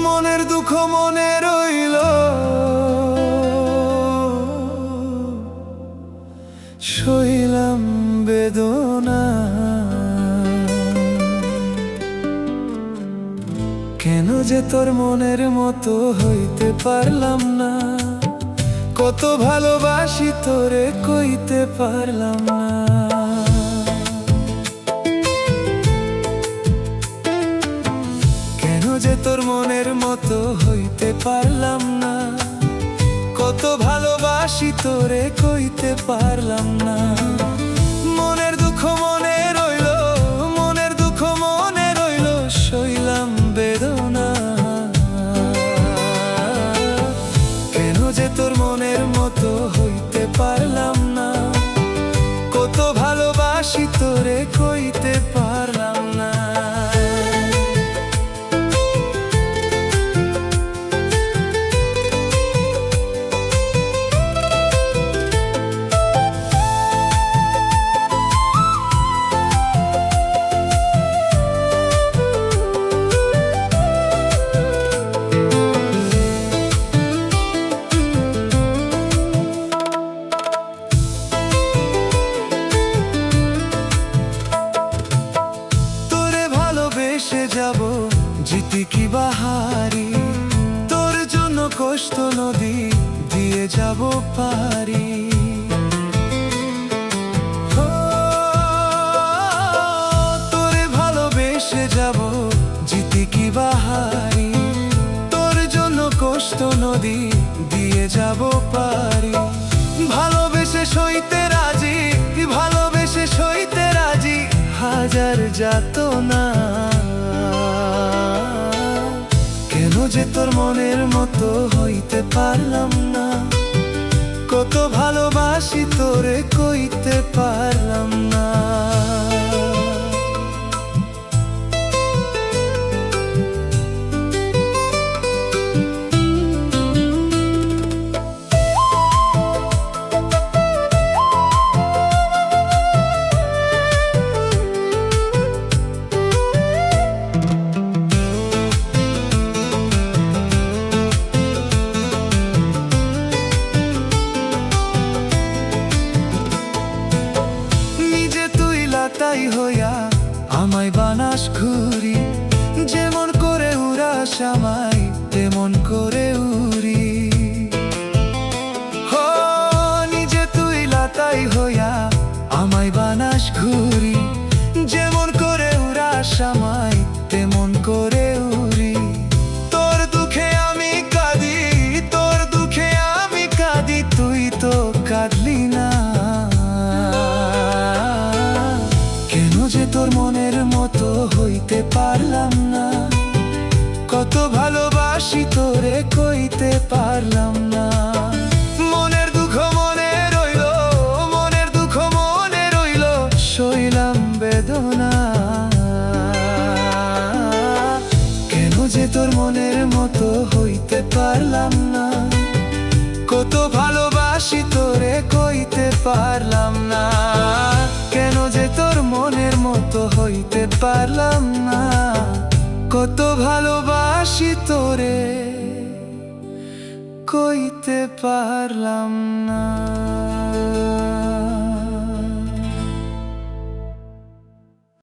মনের দুঃখ মনে রইল, সইলাম বেদনা। কেন যে তোর মনের মতো হইতে পারলাম না, কত ভালোবাসি তোরে কইতে পারলাম না। কেন যে তোর মনের মতো হইতে পারলাম না, কত ভালোবাসি তোরে কইতে পারলাম না। মনের দুঃখ মনে রইল, মনের দুঃখ মনে রইল, সইলাম বেদনা। কেন যে তোর মনের মতো হইতে পারলাম না, কত ভালোবাসি তোরে কইতে পারলাম না। ভালোবেসে যাব জিতি কি বাহারি, তোর জন্য কষ্ট নদী দিয়ে যাব পারি। তোরে ভালোবেসে যাব জিতি কি বাহারি, তোর জন্য কষ্ট নদী দিয়ে যাব পারি। ভালোবেসে সইতে রাজি, ভালোবেসে সইতে রাজি, হাজার যাতনা। কেন যে তোর মনের মতো হইতে পারলাম না, কত ভালোবাসি তোরে কইতে পারলাম না। তাই হইয়া আমায় বানাস ঘুরি, যেমন করে উড়াস আমায় তেমন করে উড়ি। হো নিজে তুই লাতাই হইয়া আমায় বানাস ঘুরি, যেমন করে উড়াস আমায় তেমন করে উড়ি। তোর দুঃখে আমি কাঁদি, তোর দুঃখে আমি কাঁদি, তুই তো কাঁদলি না। যে তোর মনের মতো হইতে পারলাম না, কত ভালোবাসি তোরে কইতে পারলাম না। মনের দুঃখ মনে রইল, মনের দুঃখ মনে রইল, সইলাম বেদনা। কেন যে তোর মনের মতো হইতে পারলাম না, কত ভালোবাসি তোরে কইতে পারলাম না। কেন যে তোর মনের মতো হইতে পারলাম না, কত ভালোবাসি তোরে কইতে পারলাম না।